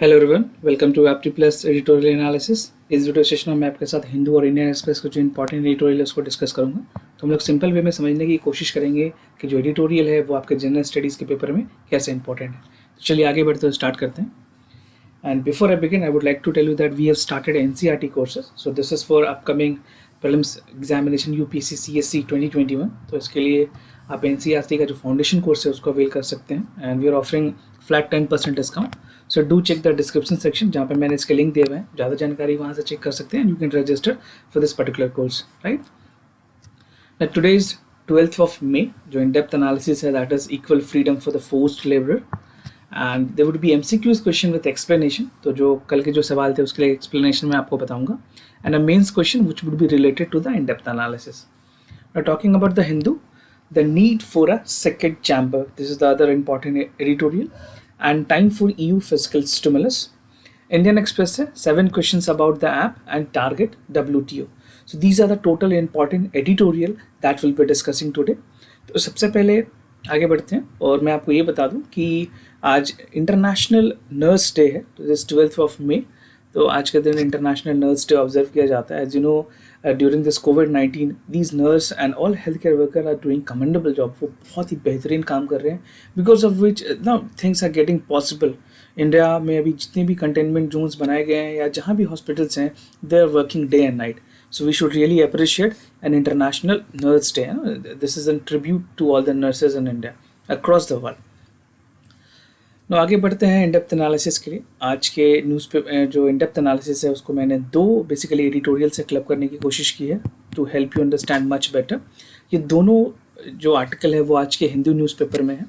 Hello everyone, welcome to Apti plus editorial analysis. इस video session में मैं आपके साथ हिंदू और इंडियन एक्सप्रेस के जो इंपॉर्टेंट एडिटोरियल है उसको डिस्कस करूंगा। तो हम लोग सिंपल वे में समझने की कोशिश करेंगे कि जो एडिटोरियल है वो आपके जनरल स्टडीज़ के पेपर में कैसे इंपॉर्टेंट है। तो चलिए आगे बढ़ते हुए स्टार्ट करते हैं। And before I begin I would like to tell you that we have started NCERT courses. So this is for upcoming prelims examination UPSC CSC 2021। तो इसके लिए आप एनसीईआरटी का जो फाउंडेशन कोर्स है उसको अवेल कर सकते हैं। And we are offering flat 10% discount. So do check the description section जहाँ पे मैंने इसके लिंक दिए हुए हैं। ज़्यादा जानकारी वहाँ से चेक कर सकते हैं। You can register for this particular course, right. Now today is 12th of May. जो in depth analysis है that is equal freedom for the forced laborer and there would be MCQs question with explanation. तो जो कल के जो सवाल थे उसके लिए explanation मैं आपको बताऊंगा and a mains question which would be related to the in-depth analysis. Now talking about the Hindu, the need for a second chamber. This is the other important editorial and time for EU fiscal stimulus. Indian Express है 7 questions about the app and target WTO. So these are the total important editorial that we'll be discussing today. तो सबसे पहले आगे बढ़ते हैं और मैं आपको ये बता दूं कि आज इंटरनेशनल नर्स डे है। तो दिस 12th ऑफ मे। तो आज के दिन इंटरनेशनल नर्स डे ऑब्जर्व किया जाता है। As you know during this कोविड-19 these nurse and all health care worker are doing commendable job. वो बहुत ही बेहतरीन काम कर रहे हैं बिकॉज ऑफ विच ना things are getting possible. India में अभी जितने भी कंटेनमेंट जोन्स बनाए गए हैं या जहाँ भी हॉस्पिटल्स हैं they are working day and night. So we should really appreciate an international nurse day. This is a tribute to all the nurses in India across the world. Now आगे बढ़ते हैं in-depth analysis के लिए. आज के newspaper जो in-depth analysis है उसको मैंने 2 बेसिकली एडिटोरियल से क्लब करने की कोशिश की है to help you understand much better. ये दोनों जो आर्टिकल है वो आज के हिंदू न्यूज़पेपर में है.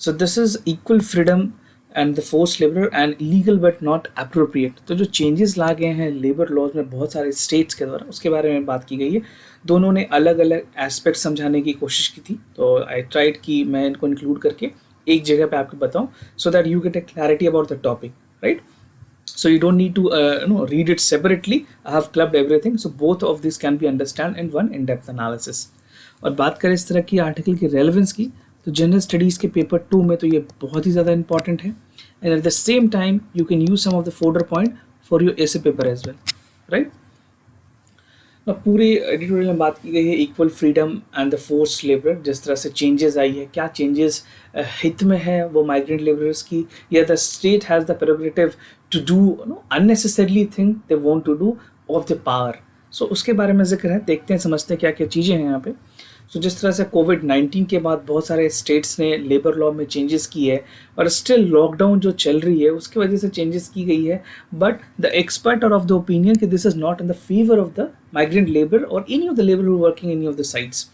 So this is equal freedom and the force labour and legal but not appropriate. तो जो चेंजेस ला गए हैं लेबर लॉज में बहुत सारे स्टेट्स के द्वारा उसके बारे में बात की गई है. दोनों ने अलग अलग एस्पेक्ट समझाने की कोशिश की थी. तो आई ट्राइड कि मैं इनको इंक्लूड करके एक जगह पे आपको बताऊं so that you get a clarity about the topic, right. So you don't need to read it separately. I have clubbed everything. So both of these can be understood in one in-depth analysis. और बात करें इस तरह की article की relevance की तो general studies के पेपर 2 में तो ये बहुत ही ज़्यादा इंपॉर्टेंट है. And at the same time you can use some of the folder point for your essay paper as well, right. पूरी एडिटोरियल में बात की गई है equal freedom and the forced labour. जिस तरह से चेंजेस आई है, क्या चेंजेस हित में है वो माइग्रेंट लेबरर्स की, या the state has the prerogative to do unnecessarily thing they want to do of the power. So उसके बारे में जिक्र है. देखते हैं, समझते हैं क्या क्या चीज़ें हैं यहाँ पे. सो जिस तरह से कोविड-19 के बाद बहुत सारे स्टेट्स ने लेबर लॉ में चेंजेस की है और स्टिल लॉकडाउन जो चल रही है उसकी वजह से चेंजेस की गई है. But the expert are of the opinion कि this is not in the favour of the migrant labour और any of the labour who working any of the sites.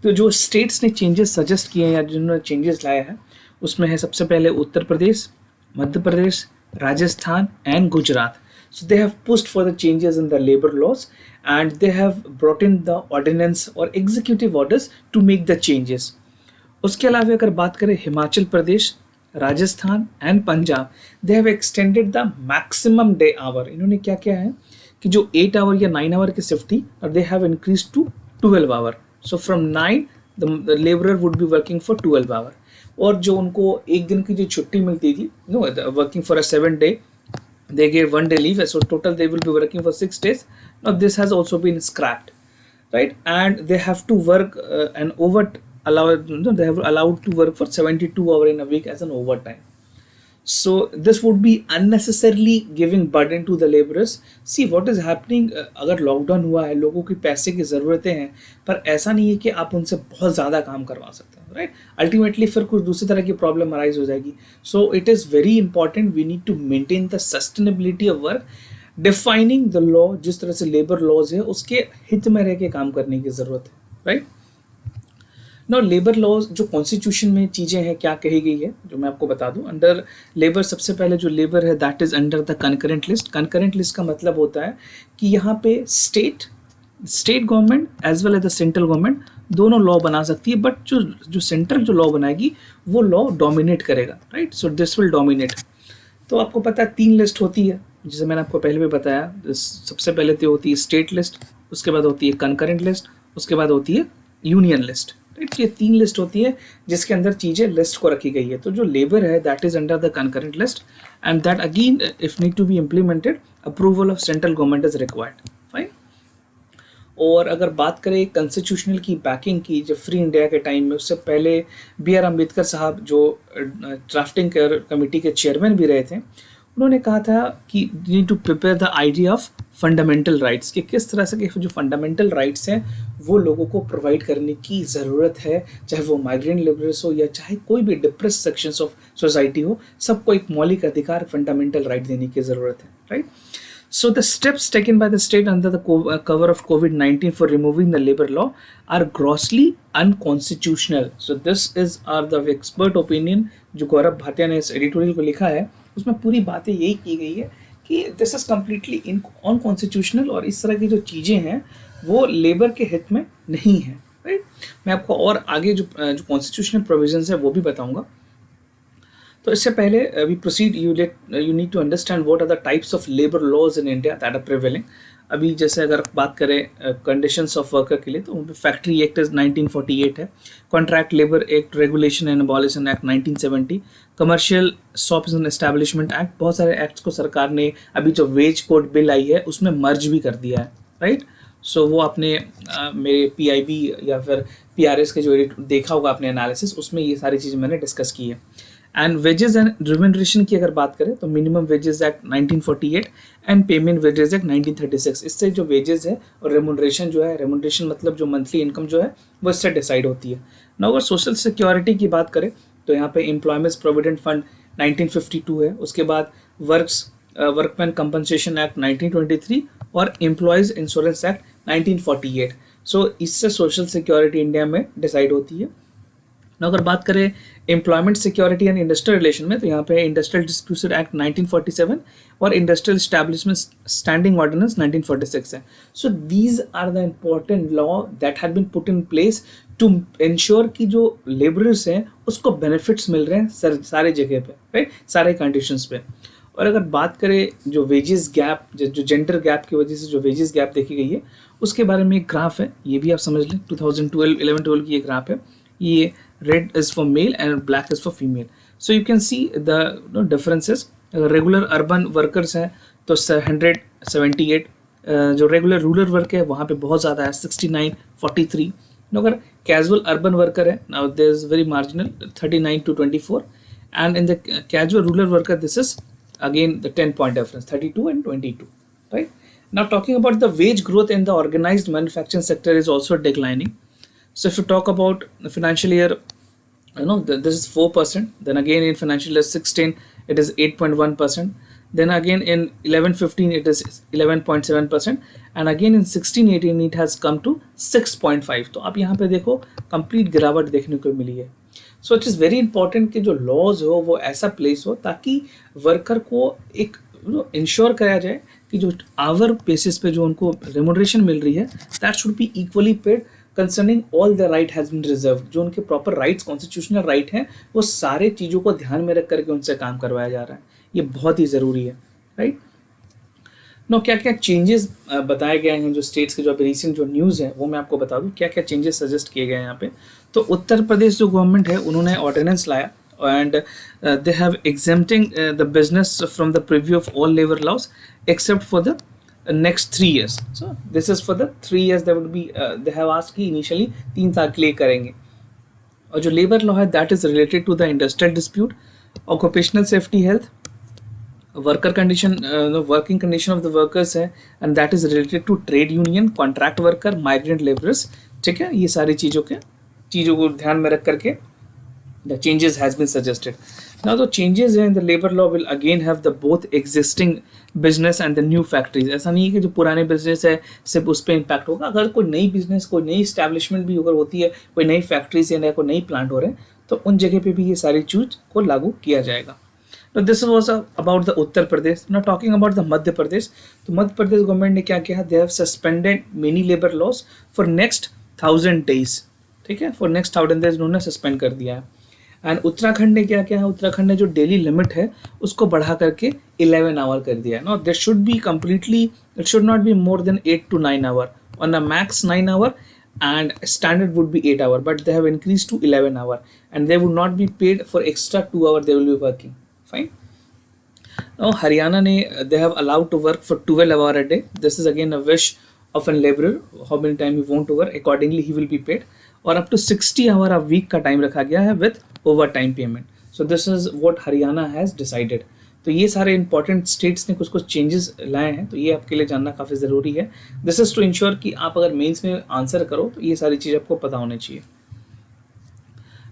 तो जो स्टेट्स ने चेंजेस सजेस्ट किए हैं या जिन्होंने चेंजेस लाया है उसमें है सबसे पहले Uttar Pradesh, Madhya Pradesh, Rajasthan and Gujarat. So they have pushed for the changes in the labor laws and they have brought in the ordinance or executive orders to make the changes. उसके अलावा अगर बात करें Himachal Pradesh, Rajasthan and Punjab, they have extended the maximum day hour. इन्होंने क्या किया है कि जो 8 आवर या 9 आवर की शिफ्ट थी और they have increase to 12 hour. So from 9 the labourer would be working for 12 hour. और जो उनको एक दिन की जो छुट्टी मिलती थी working for a 7 day, they gave 1 day leave, so total they will be working for 6 days. Now this has also been scrapped, right? And they have to work an they have allowed to work for 72 hours in a week as an overtime. So this would be unnecessarily giving burden to the laborers. See what is happening. अगर lockdown हुआ है, लोगों की पैसे की ज़रूरतें हैं, पर ऐसा नहीं है कि आप उनसे बहुत ज़्यादा काम करवा सकते हैं, राइट. अल्टीमेटली फिर कुछ दूसरी तरह की प्रॉब्लम अराइज हो जाएगी. So it is very important, we need to maintain the sustainability of work, defining the law. जिस तरह से लेबर लॉज है उसके हित में रह के काम करने की ज़रूरत है, राइट. नाउ लेबर लॉज जो कॉन्स्टिट्यूशन में चीज़ें हैं क्या कही गई है जो मैं आपको बता दूं. अंडर लेबर सबसे पहले जो लेबर है that is under the concurrent list. Concurrent list का मतलब होता है कि यहाँ पे state government as well as the central government दोनों लॉ बना सकती है. बट जो सेंट्रल जो लॉ बनाएगी वो लॉ डोमिनेट करेगा, right. So this will dominate. तो आपको पता है 3 लिस्ट होती है जैसे मैंने आपको पहले भी बताया. सबसे पहले तो होती है स्टेट लिस्ट, उसके बाद होती है कंकरेंट लिस्ट, उसके बाद होती है यूनियन लिस्ट, राइट। ये 3 लिस्ट होती है जिसके अंदर चीज़ें लिस्ट को रखी गई है। तो जो लेबर है that is under the concurrent list and that again if need to be implemented approval of central government is required. Fine. और अगर बात करें कॉन्स्टिट्यूशनल की बैकिंग की, जब फ्री इंडिया के टाइम में, उससे पहले बी आर अम्बेडकर साहब जो ड्राफ्टिंग कमेटी के चेयरमैन भी रहे थे, उन्होंने कहा था कि you need to prepare the idea of fundamental rights, कि किस तरह से कि जो फंडामेंटल राइट्स हैं वो लोगों को प्रोवाइड करने की ज़रूरत है, चाहे वो माइग्रेंट लेबरर्स हो या चाहे कोई भी डिप्रेस सेक्शंस ऑफ सोसाइटी हो, सबको एक मौलिक अधिकार फंडामेंटल राइट देने की ज़रूरत है, right. So the steps taken by the state under the cover of COVID-19 for removing the labor law are grossly unconstitutional. So this is the expert opinion जो गौरव भाटिया ने इस एडिटोरियल को लिखा है, उसमें पूरी बातें यही की गई है कि दिस इज कम्प्लीटली अनकॉन्स्टिट्यूशनल और इस तरह की जो चीज़ें हैं वो लेबर के हित में नहीं है, राइट। मैं आपको और आगे जो कॉन्स्टिट्यूशनल प्रोविजंस है वो भी बताऊंगा। तो इससे पहले we proceed, you need to understand what are the types of labour laws in India that are prevailing. अभी जैसे अगर बात करें कंडीशंस ऑफ वर्कर के लिए, तो फैक्ट्री एक्ट 1948 है, contract labour act, regulation and abolition act 1970, commercial shops and establishment act, बहुत सारे एक्ट्स को सरकार ने अभी जो वेज कोड बिल आई है उसमें मर्ज भी कर दिया है, राइट। सो वो आपने मेरे PIB या फिर PRS के जो देखा होगा आपने एनालिसिस, उसमें ये सारी चीज़ें मैंने डिस्कस की है। एंड वेजेस एंड रिम्यूनरेशन की अगर बात करें तो minimum wages act 1948 and payment wages act 1936, इससे जो वेजेस है और रेम्यूनरेशन जो है, रेम्यूनरेशन मतलब जो मंथली इनकम जो है वो इससे डिसाइड होती है ना। अगर सोशल सिक्योरिटी की बात करें तो यहाँ पे एम्प्लॉयमेंट प्रोविडेंट फंड 1952 है, उसके बाद वर्कमैन कंपनसेशन एक्ट 1923 और एम्प्लॉयज़ इंश्योरेंस एक्ट 1948। सो इससे सोशल सिक्योरिटी इंडिया में डिसाइड होती है ना। अगर बात करें employment security and industrial relation में, तो यहाँ पे इंडस्ट्रियल डिस्प्यूट एक्ट 1947 और इंडस्ट्रियल एस्टैब्लिशमेंट स्टैंडिंग ऑर्डिनेंस 1946 है। So these are the important law that have been put in place to ensure कि जो लेबरर्स हैं उसको बेनिफिट्स मिल रहे हैं सारे जगह पे, राइट, सारे कंडीशंस पे। और अगर बात करें जो वेजेस गैप, जो जेंडर गैप की वजह से जो वेजेस गैप देखी गई है, उसके बारे में एक ग्राफ है, ये भी आप समझ लें, 2011-12 की ये ग्राफ है। ये red is for male and black is for female. So you can see the differences. Regular urban workers हैं तो 178, जो रेगुलर रूरल वर्क है वहाँ पे बहुत ज़्यादा है 69-43। अगर कैजुअल अर्बन वर्कर है now there is very marginal 39 to 24 and in the casual rural worker this is again the 10-point difference 32 and 22, right. Now talking about the wage growth in the organized manufacturing sector is also declining. So if you talk about the financial year, this is 4%. Then again in financial year 16, it is 8.1%. Then again in 11-15, it is 11.7%. And again in 16-18, it has come to 6.5. तो आप यहाँ पे देखो complete गिरावट देखने को मिली है। So it is very important कि जो laws हो वो ऐसा प्लेस हो ताकि वर्कर को एक इंश्योर कराया जाए कि जो आवर बेसिस पे जो उनको रेम्यूनरेशन मिल रही है that should be equally paid concerning all the right has been reserve. जो उनके प्रॉपर राइट्स, कॉन्स्टिट्यूशनल राइट हैं, वो सारे चीज़ों को ध्यान में रख करके उनसे काम करवाया जा रहा है। ये बहुत ही ज़रूरी है, राइट। नो क्या क्या चेंजेस बताए गए हैं जो स्टेट्स के जो अभी रिसेंट जो न्यूज़ है वो मैं आपको बता दूँ क्या क्या चेंजेस सजेस्ट किए गए हैं यहाँ पे। तो उत्तर प्रदेश जो गवर्नमेंट है उन्होंने ऑर्डिनेंस लाया and they have exempting the business from the preview of all labor laws except for the next 3 years. So this is for the 3 years that would be they have asked कि initially 3 साल के लिए करेंगे। और जो labour law है that is related to the industrial dispute, occupational safety health, worker condition, working condition of the workers है and that is related to trade union, contract worker, migrant laborers, ठीक है। ये सारी चीज़ों को ध्यान में रख करके the changes has been suggested. Now the changes in the labor law will again have the both existing business and the new factories. ऐसा नहीं है कि जो पुराने बिजनेस है सिर्फ उस पर इम्पैक्ट होगा। अगर कोई नई बिजनेस, कोई नई स्टैब्लिशमेंट भी अगर होती है, कोई नई फैक्ट्रीज या कोई नई प्लांट हो रहे हैं तो उन जगह पे भी ये सारी चीज को लागू किया जाएगा। तो this was about the Uttar Pradesh. Now talking about the Madhya Pradesh, तो मध्य प्रदेश गवर्नमेंट ने क्या किया, they have suspended many labour laws for next 1000 days, ठीक है, फॉर नेक्स्ट 1000 days उन्होंने सस्पेंड कर दिया है। एंड उत्तराखंड ने क्या किया है, उत्तराखंड ने जो डेली लिमिट है उसको बढ़ा करके 11 आवर कर दिया है। No this should be completely, it should not be more than 8 to 9 hour, on a max 9 hour and standard would be 8 hour, but they have increased to 11 hour, and they would not be paid for extra 2 hour they will be working. Fine. Now Haryana they have allowed to work for 12 hour a day. This is again a wish of a laborer, how many time he want to work, accordingly he will be paid. और up to 60 hour a week का time रखा गया है with overtime payment. So this is what Haryana has decided. तो ये सारे important states ने कुछ कुछ चेंजेस लाए हैं, तो ये आपके लिए जानना काफ़ी ज़रूरी है. दिस इज़ टू इंश्योर कि आप अगर मेंस में आंसर करो तो ये सारी चीज़ आपको पता होनी चाहिए.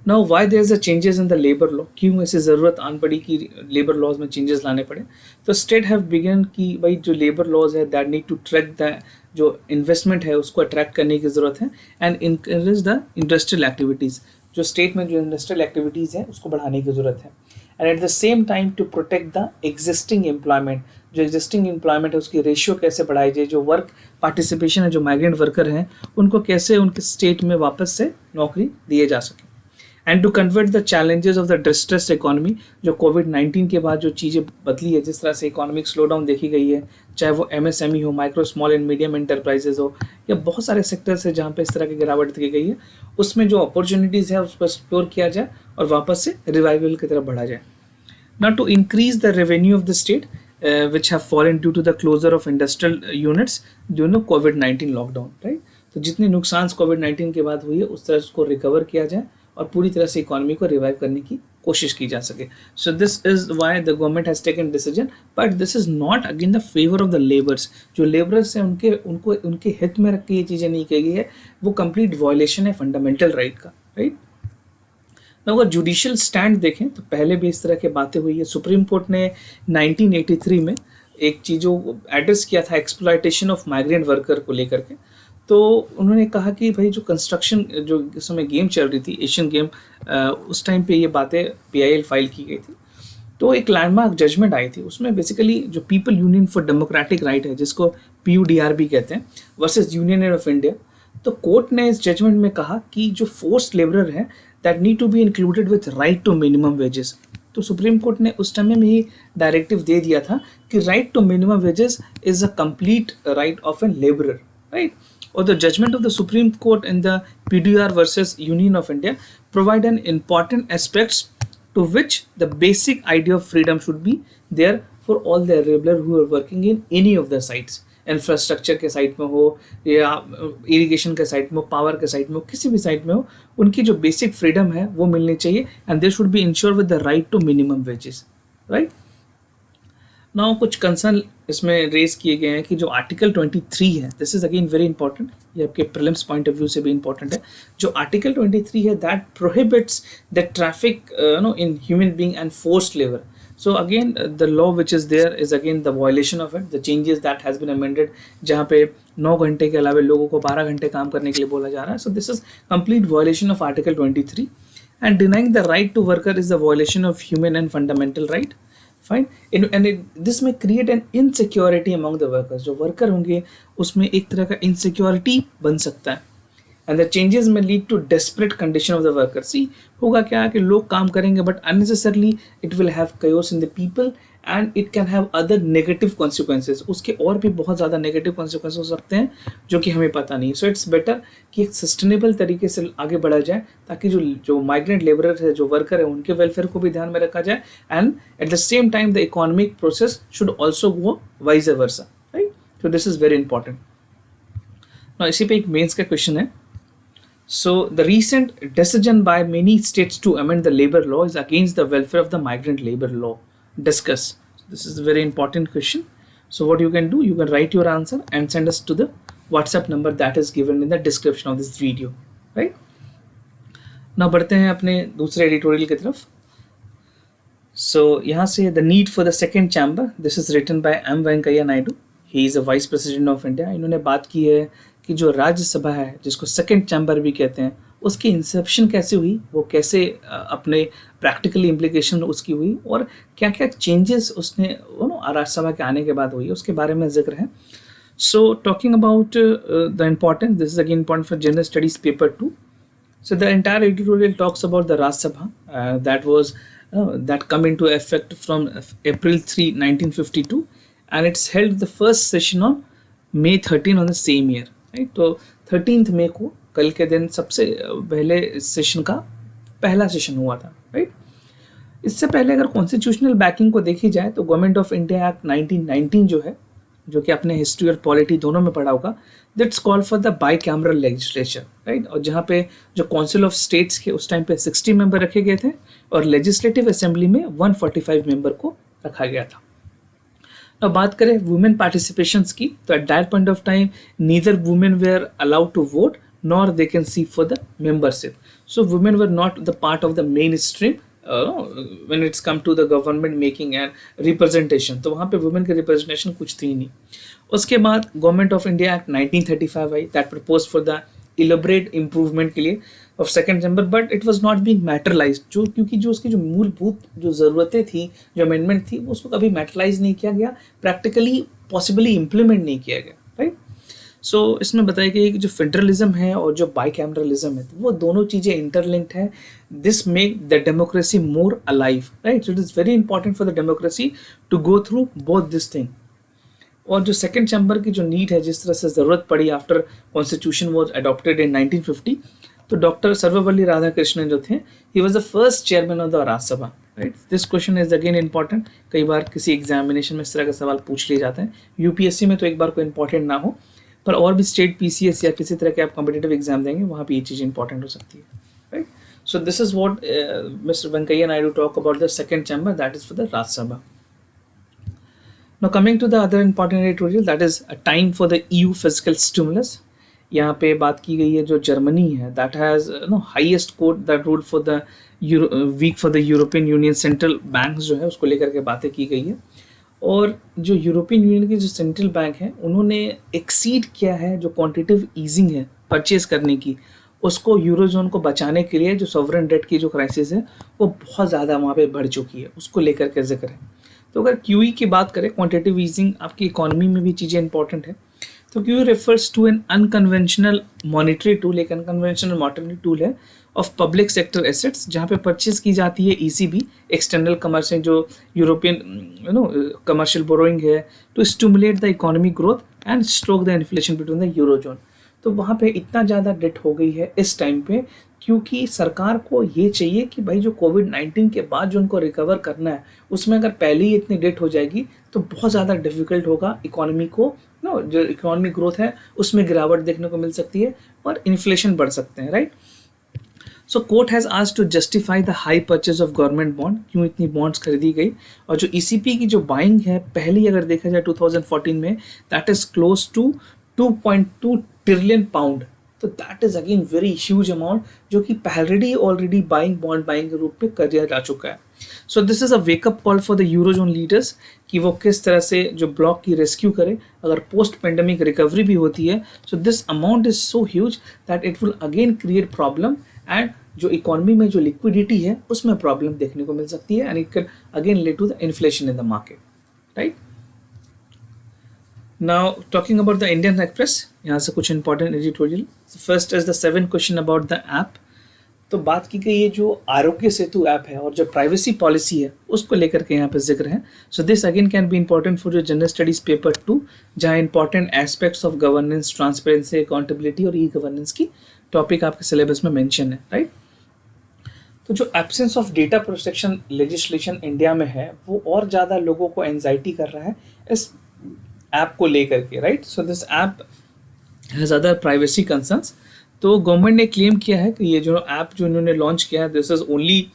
Now why there is a changes in the labour law, क्यों ऐसी ज़रूरत आन पड़ी कि लेबर लॉज में चेंजेस लाने पड़े. तो स्टेट हैव बिगन कि भाई जो लेबर लॉज है that need to track the जो इन्वेस्टमेंट है उसको अट्रैक्ट करने की ज़रूरत है and encourage the industrial activities. जो स्टेट में जो इंडस्ट्रियल एक्टिविटीज़ है उसको बढ़ाने की ज़रूरत है. And at the same time to protect the existing employment, जो एग्जिस्टिंग एम्प्लॉयमेंट है उसकी रेशियो कैसे बढ़ाई जाए, जो वर्क पार्टिसिपेशन है, जो माइग्रेंट वर्कर हैं उनको कैसे उनके स्टेट में वापस से नौकरी दिए जा सके. And to convert the challenges of the distressed economy, जो कोविड-19 के बाद जो चीज़ें बदली है, जिस तरह से इकोनॉमिक स्लो डाउन देखी गई है, चाहे वो MSME हो, micro small and medium enterprises हो, या बहुत सारे सेक्टर्स है जहाँ पे इस तरह की गिरावट देखी गई है, उसमें जो अपॉर्चुनिटीज़ है उसको एक्सप्लोर किया जाए और वापस से रिवाइवल की तरफ बढ़ा जाए. Now to increase the revenue of the state which have fallen due to the closure of industrial units during the COVID-19 lockdown, right? तो जितने नुकसान कोविड-19 के बाद हुई है उस तरह उसको रिकवर किया जाए और पूरी तरह से इकोनॉमी को रिवाइव करने की कोशिश की जा सके. सो this is why the government has taken decision, but this is not again the favour of the labours. जो लेबरर्स हैं उनके हित में रख के ये चीज़ें नहीं की गई है, वो कंप्लीट वायलेशन है फंडामेंटल राइट का, राइट. अगर जुडिशियल स्टैंड देखें तो पहले भी इस तरह की बातें हुई है. सुप्रीम कोर्ट ने 1983 में एक चीज़ों एड्रेस किया था एक्सप्लॉयटेशन ऑफ माइग्रेंट वर्कर को लेकर के. तो उन्होंने कहा कि भाई जो कंस्ट्रक्शन जो इस समय गेम चल रही थी एशियन गेम, उस टाइम पे ये बातें PIL फाइल की गई थी. तो एक लैंडमार्क जजमेंट आई थी, उसमें बेसिकली जो people union for democratic right है जिसको PUDRB कहते हैं वर्सेस यूनियन ऑफ इंडिया. तो कोर्ट ने इस जजमेंट में कहा कि जो फोर्स्ड लेबरर हैं that need to be included with right to minimum wages. तो सुप्रीम कोर्ट ने उस टाइम में ही डायरेक्टिव दे दिया था कि right to minimum wages is a complete right of an labourer, right. Or the judgment of the Supreme Court in the PDR versus Union of India provide an important aspects to which the basic idea of freedom should be there for all the laborer who are working in any of the sites. Infrastructure के site में हो या irrigation के site में हो, power के site में हो, किसी भी साइट में हो, उनकी जो बेसिक फ्रीडम है वो मिलनी चाहिए and they should be insure with the right to minimum wages, right. Now कुछ कंसर्न इसमें रेज किए गए हैं कि जो आर्टिकल 23 है, this is again very important, ये आपके प्रीलिम्स पॉइंट ऑफ व्यू से भी इंपॉर्टेंट है. जो आर्टिकल 23 है that prohibits the traffic in human being and forced labour. So again the law which is there is again the violation of it, the changes that has been amended जहाँ पे 9 घंटे के अलावा लोगों को 12 घंटे काम करने के लिए बोला जा रहा है. So this is complete violation of Article 23 and denying the right to worker is the violation of human and fundamental right. Fine. This may create an insecurity among the workers. जो वर्कर होंगे उसमें एक तरह का insecurity बन सकता है. And the changes may lead to desperate condition of the worker. See, होगा क्या कि लोग काम करेंगे but unnecessarily it will have chaos in the people and it can have other negative consequences. उसके और भी बहुत ज़्यादा negative consequences हो सकते हैं जो कि हमें पता नहीं. So it's better कि एक sustainable तरीके से आगे बढ़ा जाए ताकि जो migrant laborer है, जो worker है, उनके welfare को भी ध्यान में रखा जाए and at the same time the economic process should also go vice versa, right? So this is very important. Now इसी पे एक मेंस का क्वेश्चन है. So the recent decision by many states to amend the labor law is against the welfare of the migrant labor law. Discuss. This is a very important question. So what you can do, you can write your answer and send us to the WhatsApp number that is given in the description of this video. Right? Now बढ़ते हैं अपने दूसरे editorial की तरफ. So यहाँ से the need for the second chamber. This is written by M. Venkaiah Naidu. He is a Vice President of India. इन्होंने बात की है कि जो राज्यसभा है जिसको सेकेंड चैम्बर भी कहते हैं उसकी इंसेप्शन कैसे हुई, वो कैसे अपने प्रैक्टिकल इम्प्लीकेशन उसकी हुई और क्या क्या चेंजेस उसने राज्यसभा के आने के बाद हुई, उसके बारे में जिक्र है. So talking about the importance, this is again important for general studies paper 2. So the entire editorial talks about the Rajya Sabha that come into effect from April 3, 1952 and it's held the first session on May 13 on the same year. तो 13th मई को कल के दिन सबसे पहले session का पहला session हुआ था, राइट। इससे पहले अगर कॉन्स्टिट्यूशनल बैकिंग को देखी जाए तो गवर्नमेंट ऑफ इंडिया एक्ट 1919 जो है, जो कि आपने हिस्ट्री और पॉलिटी दोनों में पढ़ा होगा, that's call for the by cameral legislature, right. और जहाँ पे जो काउंसिल ऑफ स्टेट्स के उस टाइम पे 60 मेंबर रखे गए थे और लेजिस्लेटिव असेंबली में 145 मेंबर को रखा गया था। अब बात करें वुमेन पार्टिसिपेशंस की, तो at that point of time neither women were allowed to vote nor they can see for the membership, so women were not the part of the mainstream when it's come to the government making and representation. तो वहाँ पे women की representation कुछ थी नहीं। उसके बाद government of India act 1935 आई, that propose for the elaborate improvement के लिए of second chamber, but it was not being materialised, जो क्योंकि जो उसकी जो मूलभूत जो ज़रूरतें थी, जो अमेंडमेंट थी, वो उसको कभी मैटरलाइज नहीं किया गया, प्रैक्टिकली पॉसिबली इम्प्लीमेंट नहीं किया गया, राइट। सो इसमें बताया गया कि जो फेडरलिज्म है और जो बाईकैमरलिज्म है, तो वो दोनों चीज़ें इंटरलिंक्ड है। This make the democracy more alive, right. So it is very important for the democracy to go through both this thing. और जो सेकंड चैम्बर की जो नीड है, जिस तरह से ज़रूरत पड़ी after constitution was adopted in 1950, तो डॉक्टर सर्वपल्ली राधाकृष्णन जो थे, he was the first chairman of the Rajya Sabha, right. This question is again important, कई बार किसी एग्जामिनेशन में इस तरह का सवाल पूछ लिए जाते हैं। यूपीएससी में तो एक बार कोई इंपॉर्टेंट ना हो, पर और भी स्टेट पीसीएस या किसी तरह के आप कॉम्पिटेटिव एग्जाम देंगे, वहाँ पे ये चीज़ इंपॉर्टेंट हो सकती है, right. So this is what mister Venkaiah Naidu talk about the second chamber, that is for the Rajya Sabha. Now coming to the other important editorial, that is a time for the EU fiscal stimulus. यहाँ पे बात की गई है जो Germany है, that has highest quote that ruled for the week for the European Union central banks जो है, उसको लेकर के बातें की गई है। और जो यूरोपियन यूनियन की जो सेंट्रल बैंक है, उन्होंने एक्सीड किया है जो क्वांटिटेटिव ईजिंग है परचेज करने की, उसको यूरोजोन को बचाने के लिए जो सॉवरेन डेट की जो क्राइसिस है वो बहुत ज़्यादा वहाँ पे बढ़ चुकी है, उसको लेकर के जिक्र है। तो अगर क्यूई की बात करें, क्वांटिटेटिव ईजिंग आपकी इकोनॉमी में भी चीज़ें इंपॉर्टेंट है। तो QE refers to an unconventional monetary tool, एक अनकन्वेंशनल मॉनिटरी टूल है ऑफ पब्लिक सेक्टर एसेट्स, जहाँ पे परचेज की जाती है ईसीबी, एक्सटर्नल कमर्शियल जो यूरोपियन कमर्शियल बोरोइंग है, to stimulate the economic growth and stroke the inflation between the eurozone. तो वहाँ पे इतना ज़्यादा डेट हो गई है इस टाइम पे, क्योंकि सरकार को ये चाहिए कि भाई जो कोविड-19 के बाद जो उनको रिकवर करना है, उसमें अगर पहले ही इतनी डेट हो जाएगी तो बहुत ज़्यादा डिफिकल्ट होगा इकोनॉमी को, जो इकोनॉमिक ग्रोथ है उसमें गिरावट देखने को मिल सकती है और इन्फ्लेशन बढ़ सकते हैं, right. So court has asked to justify the high purchase of government bond, क्यों इतनी बॉन्ड्स खरीदी गई। और जो ईसीपी की जो बाइंग है पहली अगर देखा जाए 2014 में, that is close to 2.2 trillion pound. तो that is again very huge amount, जो कि ऑलरेडी बाइंग बॉन्ड बाइंग के रूप में कर दिया जा चुका है। सो this is a wake up call for the eurozone leaders कि वो किस तरह से जो ब्लॉक की रेस्क्यू करे अगर पोस्ट पेंडेमिक रिकवरी भी होती है। So this amount is so huge that it will again create problem, and जो इकोनॉमी में जो लिक्विडिटी है उसमें प्रॉब्लम देखने को मिल सकती है, and it can again lead to the inflation in the market, right. Now talking about the Indian Express, यहाँ से कुछ important editorial. First is the 7 question about the app. तो बात की गई है जो आरोग्य सेतु ऐप है और जो प्राइवेसी पॉलिसी है उसको लेकर के यहाँ पे जिक्र है। So this again can be important for your general studies paper 2, जहाँ important aspects of governance, transparency, accountability और ई गवर्नेंस की टॉपिक आपके सिलेबस में मेंशन है, राइट। तो जो absence of data protection legislation India में है वो और ज़्यादा लोगों को एंजाइटी कर रहा है इस ऐप को लेकर के, right. So this app has other privacy concerns. तो गवर्नमेंट ने क्लेम किया है कि ये जो ऐप जो इन्होंने लॉन्च किया है, this is only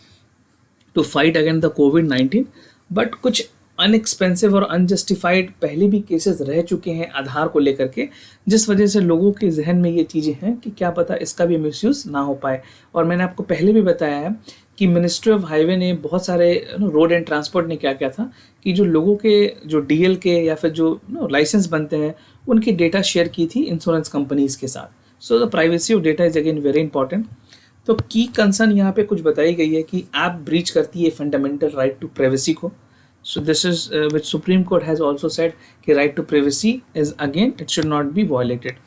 to fight against the कोविड-19, बट कुछ अनएक्सपेंसिव और अनजस्टिफाइड पहले भी केसेस रह चुके हैं आधार को लेकर के, जिस वजह से लोगों के जहन में ये चीज़ें हैं कि क्या पता इसका भी मिसयूज़ ना हो पाए। और मैंने आपको पहले भी बताया है कि मिनिस्ट्री ऑफ हाईवे ने बहुत सारे रोड एंड ट्रांसपोर्ट ने क्या किया था कि जो लोगों के जो डीएल के या फिर जो लाइसेंस बनते हैं उनकी डेटा शेयर की थी इंश्योरेंस कंपनीज़ के साथ। So the privacy of data is again very important. तो की कंसर्न यहाँ पे कुछ बताई गई है कि ऐप ब्रीच करती है फंडामेंटल राइट टू प्राइवेसी को। So this is which Supreme Court has also said कि right to privacy is again it should not be violated,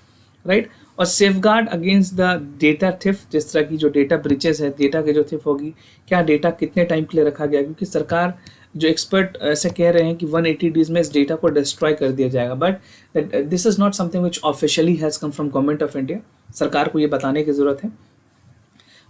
right। और safeguard against the data theft, जिस तरह की जो data breaches है, data की जो थेफ्ट होगी, क्या डेटा कितने टाइम के लिए रखा गया, क्योंकि सरकार जो एक्सपर्ट ऐसे कह रहे हैं कि 180 डेज में इस डेटा को डिस्ट्रॉय कर दिया जाएगा, but this is not something which officially has come from government of India. सरकार को ये बताने की ज़रूरत है।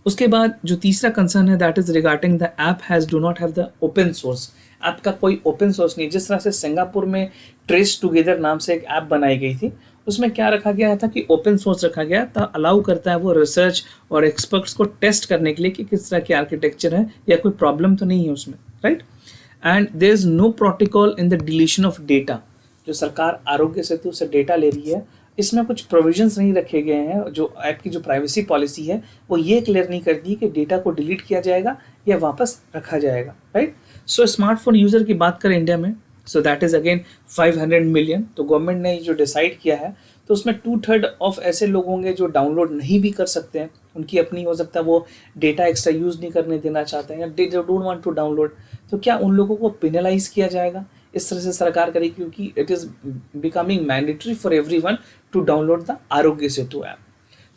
उसके बाद जो तीसरा कंसर्न है that is regarding the app has do not have the open source. App का कोई ओपन सोर्स नहीं। जिस तरह से सिंगापुर में ट्रेस टुगेदर नाम से एक ऐप बनाई गई थी, उसमें क्या रखा गया था कि ओपन सोर्स रखा गया था, अलाउ करता है वो रिसर्च और एक्सपर्ट्स को टेस्ट करने के लिए कि किस तरह की आर्किटेक्चर है या कोई प्रॉब्लम तो नहीं है उसमें, right. And there is no protocol in the deletion of data. जो सरकार आरोग्य सेतु से डेटा ले रही है, इसमें कुछ प्रोविजंस नहीं रखे गए हैं। जो ऐप की जो प्राइवेसी पॉलिसी है वो ये क्लियर नहीं करती कि डेटा को डिलीट किया जाएगा या वापस रखा जाएगा, राइट। सो स्मार्टफोन यूज़र की बात करें इंडिया में, so that is again 500 million. तो गवर्नमेंट ने जो डिसाइड किया है, तो उसमें 2/3 ऑफ ऐसे लोग होंगे जो डाउनलोड नहीं भी कर सकते हैं। उनकी अपनी हो सकता है वो डेटा एक्स्ट्रा यूज़ नहीं करने देना चाहते हैं या they don't want to download. तो क्या उन लोगों को पेनलाइज किया जाएगा? इस तरह से सरकार करेगी, क्योंकि it is becoming mandatory for everyone to download the Aarogya Setu app.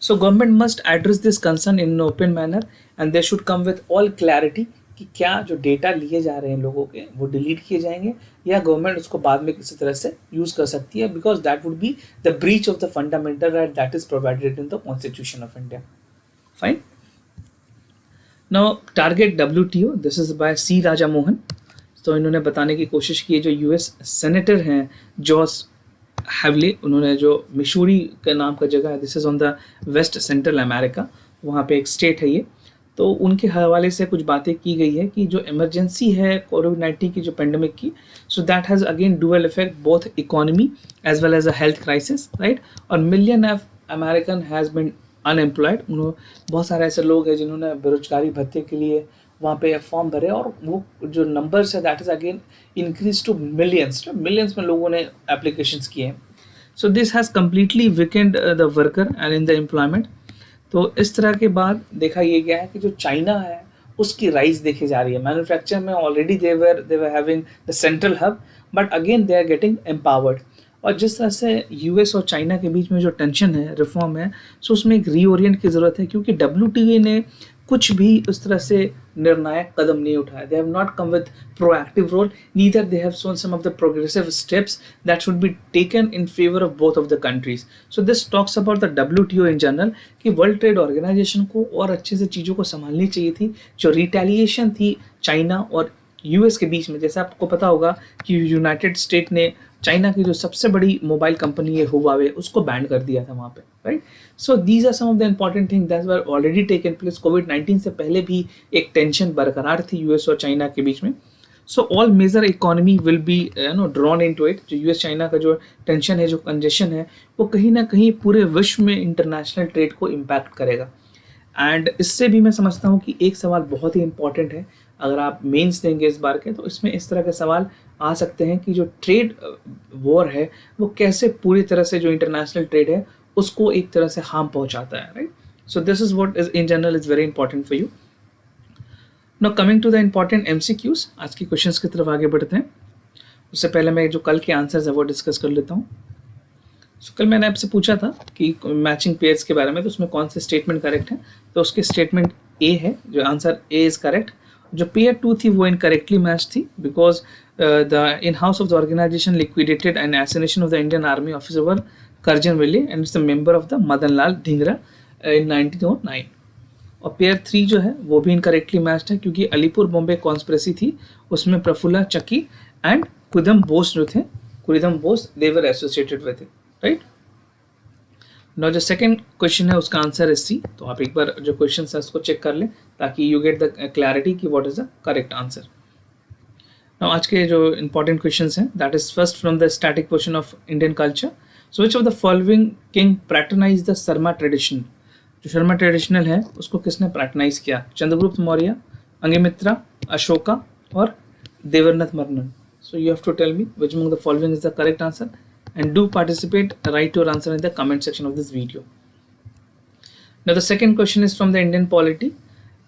So government must address this concern in an open manner and they should come with all clarity कि क्या जो डेटा लिए जा रहे हैं लोगों के वो डिलीट किए जाएंगे या गवर्नमेंट उसको बाद में किसी तरह से यूज़ कर सकती है, because that would be the breach of the fundamental right that is provided in the constitution of India. Fine. Now target WTO, this is by C Raja Mohan. तो इन्होंने बताने की कोशिश की है, जो US सेनेटर हैं जॉस हैवले, उन्होंने जो मिशूरी के नाम का जगह है, this is on the west central America, वहाँ पे एक स्टेट है ये। तो उनके हवाले से कुछ बातें की गई है कि जो इमरजेंसी है कोविड-19 की, जो पेंडेमिक की, so that has again dual effect both economy as well as a health crisis, right. और million of American has been unemployed. बहुत सारे ऐसे लोग हैं जिन्होंने बेरोजगारी भत्ते के लिए वहाँ पे फॉर्म भरे, और वो जो नंबर्स है that is again increase to millions में लोगों ने एप्लीकेशंस किए हैं। So this has completely weakened the worker and in the employment. तो इस तरह के बाद देखा ये गया है कि जो चाइना है उसकी राइज देखी जा रही है। मैन्युफैक्चर में already they were having the central hub, but again they are getting empowered. और जिस तरह से US और चाइना के बीच में जो टेंशन है, रिफॉर्म है, सो उसमें एक रीओरिएंट की ज़रूरत है, क्योंकि WTO ने कुछ भी उस तरह से निर्णायक कदम नहीं उठाया। They have not come with proactive role, neither they have shown some of the progressive steps that should be taken in favour of both of the countries. So this talks about the WTO in general कि world trade organisation को और अच्छे से चीज़ों को संभालनी चाहिए थी। जो रिटेलिएशन थी चाइना और US के बीच में, जैसे आपको पता होगा कि यूनाइटेड स्टेट ने चाइना की जो सबसे बड़ी मोबाइल कंपनी है हुआवे, उसको बैन कर दिया था वहाँ पे, right. So these are some of the important thing that were already taken place. कोविड-19 से पहले भी एक टेंशन बरकरार थी US और चाइना के बीच में। So all major economy will be drawn into it. जो US चाइना का जो टेंशन है, जो कंजेशन है, वो कहीं ना कहीं पूरे विश्व में इंटरनेशनल ट्रेड को इम्पैक्ट करेगा। एंड इससे भी मैं समझता हूँ कि एक सवाल बहुत ही इंपॉर्टेंट है, अगर आप मेंस देंगे इस बार के, तो इसमें इस तरह के सवाल आ सकते हैं कि जो ट्रेड वॉर है वो कैसे पूरी तरह से जो इंटरनेशनल ट्रेड है उसको एक तरह से हार्म पहुंचाता है, right. So this is what is in general is very important for you. Now coming to the important MCQs, आज के क्वेश्चंस की तरफ आगे बढ़ते हैं। उससे पहले मैं जो कल के आंसर्स है वो डिस्कस कर लेता हूँ। सो कल मैंने आपसे पूछा था कि मैचिंग पेयर्स के बारे में, तो उसमें कौन से स्टेटमेंट करेक्ट है। तो उसके स्टेटमेंट A है, जो आंसर A इज करेक्ट। जो पेयर 2 थी वो इनकरेक्टली मैच थी, because the in house of the organisation liquidated an assassination of the Indian army officer were Curzon Wyllie and its the member of the Madan Lal Dhingra in 1909। और pair 3 जो है वो भी incorrectly matched है, क्योंकि अलीपुर बॉम्बे कॉन्स्पिरेसी थी, उसमें प्रफुल्ला चक्की एंड कुदम बोस जो थे, Khudiram Bose, they were associated with it, right. Now जो सेकंड क्वेश्चन है उसका आंसर है C। तो आप एक बार जो क्वेश्चन है उसको चेक कर लें ताकि यू गेट द क्लैरिटी कि what is the correct answer. Now आज के जो इंपॉर्टेंट क्वेश्चंस हैं, that is first from the static portion of Indian culture. So which of the following king patronise the Sharma tradition. जो Sharma traditional है उसको किसने patronise किया? चंद्रगुप्त मौर्य, अंगमित्रा, अशोका और देवर्नथ मन्नन। So you have to tell me which among the following is the correct answer, and do participate, write your answer in the comment section of this video. Now the second question is from the Indian polity.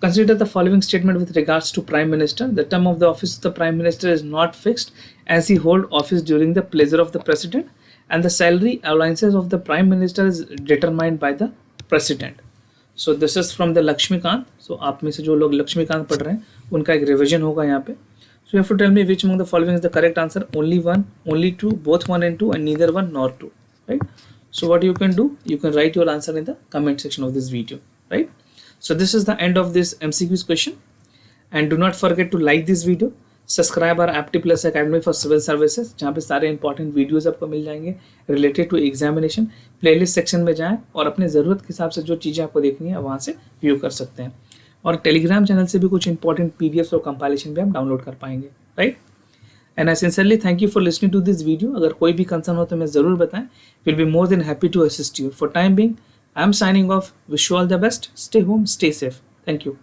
Consider the following statement with regards to Prime Minister. The term of the office of the Prime Minister is not fixed as he hold office during the pleasure of the President, and the salary allowances of the Prime Minister is determined by the President. So this is from the Lakshmikant. So आप में से जो लोग लक्ष्मीकांत पढ़ रहे हैं उनका एक रिविजन होगा यहाँ पे। So you have to tell me which among the following is the correct answer. Only one, only two, both 1 and 2, and neither 1 nor 2, right? So what you can do, you can write your answer in the comment section of this video, right? So this is the end of this MCQs question, and do not forget to like this video, subscribe our APTI plus academy for civil services, जहाँ पे सारे important videos आपको मिल जाएंगे related to examination. Playlist section में जाएं और अपने ज़रूरत के हिसाब से जो चीज़ें आपको देखनी है वहाँ से व्यू कर सकते हैं, और टेलीग्राम चैनल से भी कुछ इंपॉर्टेंट पीडीएफ और कंपाइलेशन भी आप डाउनलोड कर पाएंगे, right? And I sincerely thank you for listening to this video. अगर कोई भी कंसर्न हो तो मैं ज़रूर बताएं, will be more than happy to assist you. For time being I am signing off, wish you all the best, stay home, stay safe, thank you.